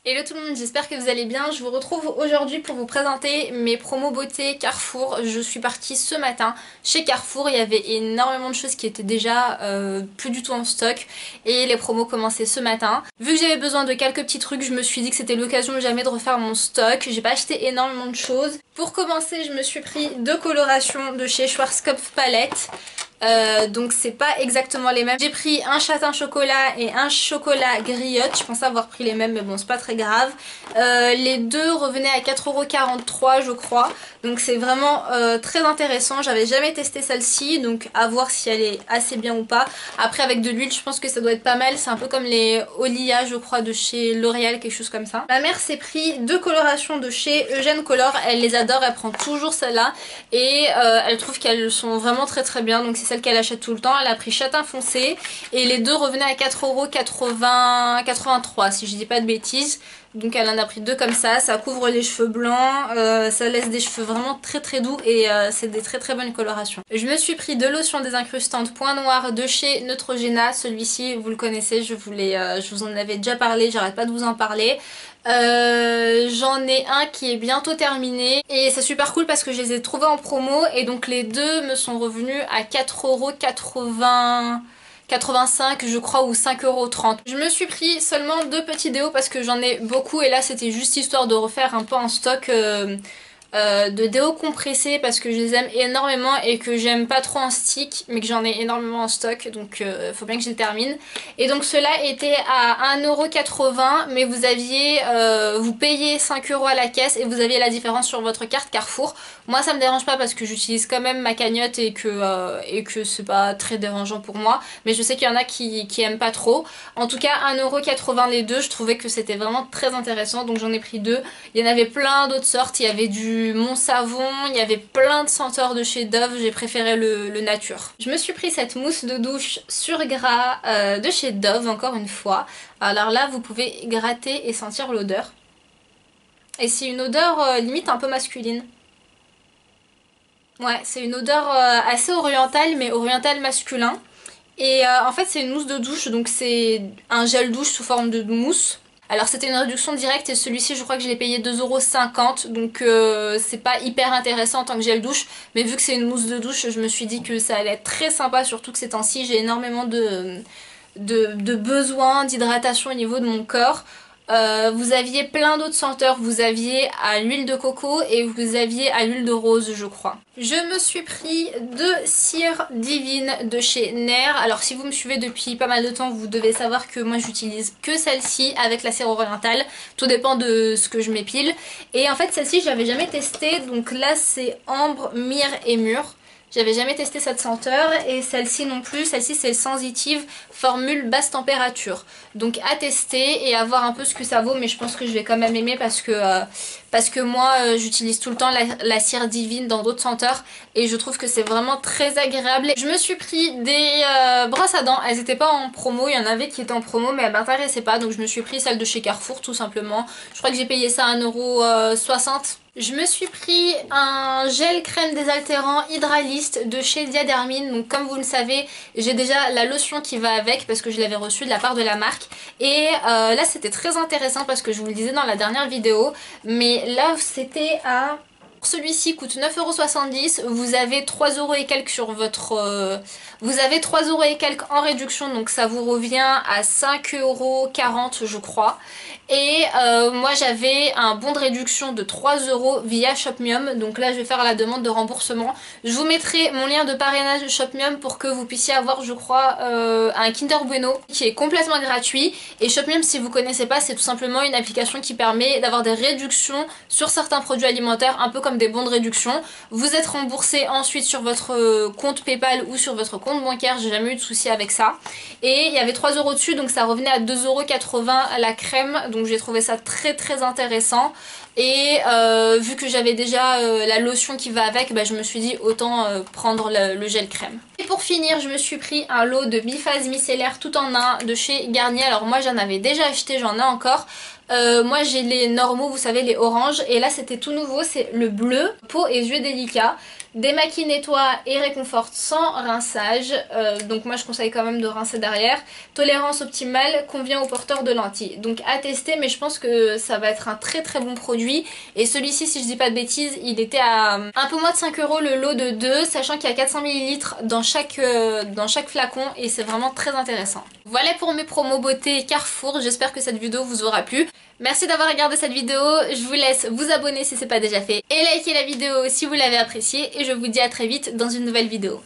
Hello tout le monde, j'espère que vous allez bien. Je vous retrouve aujourd'hui pour vous présenter mes promos beauté Carrefour. Je suis partie ce matin chez Carrefour, il y avait énormément de choses qui étaient déjà plus du tout en stock et les promos commençaient ce matin. Vu que j'avais besoin de quelques petits trucs, je me suis dit que c'était l'occasion jamais de refaire mon stock. J'ai pas acheté énormément de choses. Pour commencer, je me suis pris deux colorations de chez Schwarzkopf Palette. Donc c'est pas exactement les mêmes. J'ai pris un châtain chocolat et un chocolat griotte. Je pensais avoir pris les mêmes mais bon c'est pas très grave. Les deux revenaient à 4,43 € je crois. Donc c'est vraiment très intéressant. J'avais jamais testé celle-ci donc à voir si elle est assez bien ou pas. Après avec de l'huile je pense que ça doit être pas mal. C'est un peu comme les Olia je crois de chez L'Oréal, quelque chose comme ça. Ma mère s'est pris deux colorations de chez Eugène Color. Elle les adore, elle prend toujours celle-là. Et elle trouve qu'elles sont vraiment très bien. Donc c'est celle qu'elle achète tout le temps. Elle a pris châtain foncé et les deux revenaient à 4,83 € si je dis pas de bêtises. Donc elle en a pris deux comme ça couvre les cheveux blancs, ça laisse des cheveux vraiment très doux et c'est des très bonnes colorations. Je me suis pris de lotion désincrustante point noir de chez Neutrogena, celui-ci vous le connaissez, je vous en avais déjà parlé, j'arrête pas de vous en parler. J'en ai un qui est bientôt terminé et c'est super cool parce que je les ai trouvés en promo et donc les deux me sont revenus à 4,85 € je crois ou 5,30 €. Je me suis pris seulement deux petits déos parce que j'en ai beaucoup et là c'était juste histoire de refaire un peu en stock de déos compressés parce que je les aime énormément et que j'aime pas trop en stick mais que j'en ai énormément en stock donc faut bien que je les termine. Et donc ceux-là étaient à 1,80 € mais vous aviez vous payez 5 € à la caisse et vous aviez la différence sur votre carte Carrefour. Moi ça me dérange pas parce que j'utilise quand même ma cagnotte et que c'est pas très dérangeant pour moi, mais je sais qu'il y en a qui aiment pas trop. En tout cas 1,80 € les deux, je trouvais que c'était vraiment très intéressant donc j'en ai pris deux. Il y en avait plein d'autres sortes, il y avait du Mon Savon, il y avait plein de senteurs de chez Dove, j'ai préféré le nature. Je me suis pris cette mousse de douche sur gras de chez Dove encore une fois. Alors là vous pouvez gratter et sentir l'odeur. Et c'est une odeur limite un peu masculine. Ouais, c'est une odeur assez orientale mais orientale masculin. Et en fait c'est une mousse de douche donc c'est un gel douche sous forme de mousse. Alors c'était une réduction directe et celui-ci je crois que je l'ai payé 2,50 € donc c'est pas hyper intéressant en tant que gel douche, mais vu que c'est une mousse de douche je me suis dit que ça allait être très sympa, surtout que ces temps-ci j'ai énormément de besoins d'hydratation au niveau de mon corps. Vous aviez plein d'autres senteurs, vous aviez à l'huile de coco et vous aviez à l'huile de rose je crois. Je me suis pris deux cires divines de chez Nair. Alors si vous me suivez depuis pas mal de temps vous devez savoir que moi j'utilise que celle-ci avec la cire orientale, tout dépend de ce que je m'épile. Et en fait celle-ci je l'avais jamais testée, donc là c'est ambre, myrrhe et mûre. J'avais jamais testé cette senteur et celle-ci non plus, celle-ci c'est sensitive formule basse température. Donc à tester et à voir un peu ce que ça vaut, mais je pense que je vais quand même aimer parce que moi j'utilise tout le temps la cire divine dans d'autres senteurs et je trouve que c'est vraiment très agréable. Je me suis pris des brosses à dents, elles n'étaient pas en promo, il y en avait qui étaient en promo mais elles m'intéressaient pas donc je me suis pris celle de chez Carrefour tout simplement. Je crois que j'ai payé ça à 1,60 €. Je me suis pris un gel crème désaltérant hydraliste de chez Diadermine. Donc comme vous le savez, j'ai déjà la lotion qui va avec parce que je l'avais reçue de la part de la marque. Et là c'était très intéressant parce que je vous le disais dans la dernière vidéo, mais là c'était à... Celui-ci coûte 9,70 €, vous avez 3 € et quelques sur votre... vous avez 3 € et quelques en réduction, donc ça vous revient à 5,40 € je crois. Et moi j'avais un bon de réduction de 3 € via Shopmium, donc là je vais faire la demande de remboursement. Je vous mettrai mon lien de parrainage de Shopmium pour que vous puissiez avoir je crois un Kinder Bueno qui est complètement gratuit. Et Shopmium si vous connaissez pas c'est tout simplement une application qui permet d'avoir des réductions sur certains produits alimentaires, un peu comme des bons de réduction. Vous êtes remboursé ensuite sur votre compte PayPal ou sur votre compte bancaire, j'ai jamais eu de souci avec ça. Et il y avait 3 € dessus donc ça revenait à 2,80 € la crème, donc j'ai trouvé ça très intéressant. Et vu que j'avais déjà la lotion qui va avec, bah, je me suis dit autant prendre le gel crème. Et pour finir je me suis pris un lot de biphase micellaire tout en un de chez Garnier. Alors moi j'en avais déjà acheté, j'en ai encore. Moi j'ai les normaux, vous savez les oranges, et là c'était tout nouveau, c'est le bleu, peau et yeux délicats. démaquille, nettoie et réconforte sans rinçage. Donc moi je conseille quand même de rincer derrière. Tolérance optimale, convient aux porteurs de lentilles. Donc à tester, mais je pense que ça va être un très très bon produit. Et celui-ci, si je dis pas de bêtises, il était à un peu moins de 5 € le lot de 2, sachant qu'il y a 400 ml dans chaque flacon et c'est vraiment très intéressant. Voilà pour mes promos beauté Carrefour, j'espère que cette vidéo vous aura plu. Merci d'avoir regardé cette vidéo, je vous laisse vous abonner si ce n'est pas déjà fait et liker la vidéo si vous l'avez appréciée et je vous dis à très vite dans une nouvelle vidéo.